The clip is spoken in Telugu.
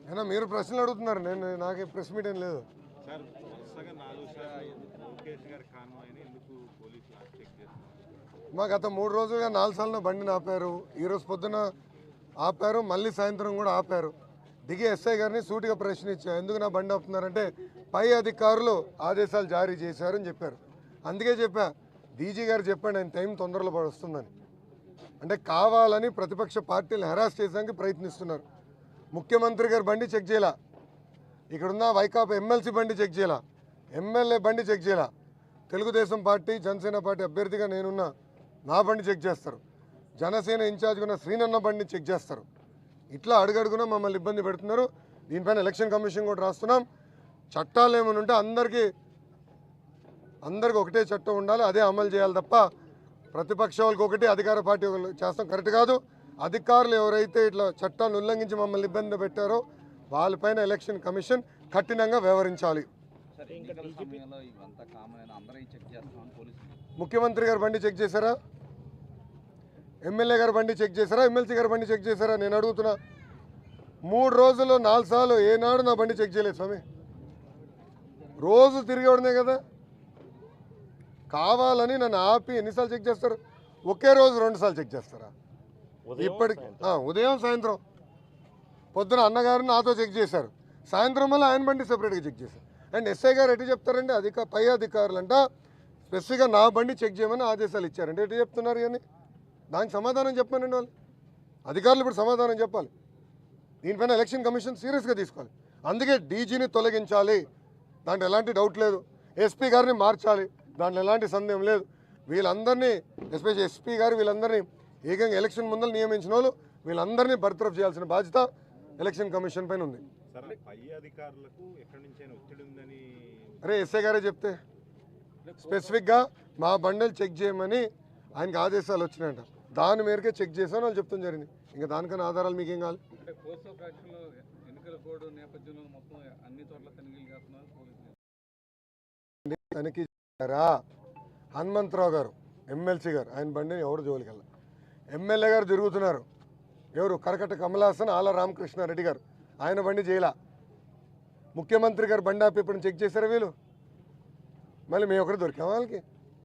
అయినా మీరు ప్రశ్నలు అడుగుతున్నారు, నాకు ప్రెస్ మీట్ ఏం లేదు. మా గత 3 రోజులుగా 4 సార్లు బండిని ఆపారు. ఈరోజు పొద్దున ఆపారు, మళ్ళీ సాయంత్రం కూడా ఆపారు. దిగి ఎస్ఐ గారిని సూటిగా ప్రశ్నించా, ఎందుకు నా బండి ఆపుతున్నారంటే పై అధికారులు ఆదేశాలు జారీ చేశారని చెప్పారు. అందుకే చెప్పా, డీజీ గారు చెప్పండి ఆయన టైం తొందరలో వస్తుందని. అంటే కావాలని ప్రతిపక్ష పార్టీలు హెరాస్ చేయడానికి ప్రయత్నిస్తున్నారు. ముఖ్యమంత్రి గారు బండి చెక్ చేయాల, ఇక్కడున్న వైకాపా ఎమ్మెల్సీ బండి చెక్ చేయాల, ఎమ్మెల్యే బండి చెక్ చేయాల, తెలుగుదేశం పార్టీ జనసేన పార్టీ అభ్యర్థిగా నేనున్నా నా బండి చెక్ చేస్తారు, జనసేన ఇన్ఛార్జ్గా ఉన్న శ్రీనన్న బండిని చెక్ చేస్తారు. ఇట్లా అడుగడుగునా మమ్మల్ని ఇబ్బంది పెడుతున్నారు. దీనిపైన ఎలక్షన్ కమిషన్ కూడా రాస్తున్నాం. చట్టాలు ఏమైనా ఉంటే అందరికీ ఒకటే చట్టం ఉండాలి, అదే అమలు చేయాలి తప్ప ప్రతిపక్ష వాళ్ళకి ఒకటి అధికార పార్టీ చేస్తాం కరెక్ట్ కాదు. అధికారులు ఎవరైతే ఇట్లా చట్టాన్ని ఉల్లంఘించి మమ్మల్ని ఇబ్బంది పెట్టారో వాళ్ళపైన ఎలక్షన్ కమిషన్ కఠినంగా వ్యవహరించాలి. ముఖ్యమంత్రి గారు బండి చెక్ చేశారా, ఎమ్మెల్యే గారు బండి చెక్ చేశారా, ఎమ్మెల్సీ గారు బండి చెక్ చేశారా? నేను అడుగుతున్నా. 3 రోజుల్లో 4 సార్లు ఏనాడు నా బండి చెక్ చేయలేదు స్వామి. రోజు తిరిగేవాడనే కదా. కావాలని నన్ను ఆపి ఎన్నిసార్లు చెక్ చేస్తారు? ఒకే రోజు 2 సార్లు చెక్ చేస్తారా? ఇప్పటికి ఉదయం సాయంత్రం. పొద్దున అన్నగారు నాతో చెక్ చేశారు, సాయంత్రం మళ్ళీ ఆయన బండి సెపరేట్గా చెక్ చేశారు. అండ్ ఎస్ఐ గారు ఎటు చెప్తారండి, పై అధికారులు అంట స్పెసిఫిక్గా నా బండి చెక్ చేయమని ఆదేశాలు ఇచ్చారంటే ఎటు చెప్తున్నారు? కానీ దానికి సమాధానం చెప్పానండి వాళ్ళు. అధికారులు ఇప్పుడు సమాధానం చెప్పాలి. దీనిపైన ఎలక్షన్ కమిషన్ సీరియస్గా తీసుకోవాలి. అందుకే డీజీని తొలగించాలి, దాంట్లో ఎలాంటి డౌట్ లేదు. ఎస్పీ గారిని మార్చాలి, దాంట్లో ఎలాంటి సందేహం లేదు. వీళ్ళందరినీ ఎస్పెషల్లీ ఎస్పీ గారు వీళ్ళందరినీ ఏకంగా ఎలక్షన్ ముందర నియమించిన వాళ్ళు వీళ్ళందరినీ బర్తరఫ్ చేయాల్సిన బాధ్యత ఎలక్షన్ కమిషన్ పైన ఉంది. అరే ఎస్ఐ గారే చెప్తే స్పెసిఫిక్గా మా బండిలు చెక్ చేయమని ఆయనకి ఆదేశాలు వచ్చినాయంట, దాని మేరకే చెక్ చేశాను వాళ్ళు చెప్తాం జరిగింది. ఇంకా దానికన్నా ఆధారాలు మీకేం కావాలి? తనిఖీ చేశారా? హనుమంతరావు గారు ఎమ్మెల్సీ గారు ఆయన బండిని ఎవరు జోలికెళ్ళ. ఎమ్మెల్యే గారు తిరుగుతున్నారు, ఎవరు కరకట్ట కమలాసన్ ఆల రామకృష్ణారెడ్డి గారు, ఆయన బండి చేయలా. ముఖ్యమంత్రి గారు బండి ఆపి ఇప్పుడు చెక్ చేశారా వీళ్ళు? మళ్ళీ మేము ఒకరు దొరికాం వాళ్ళకి.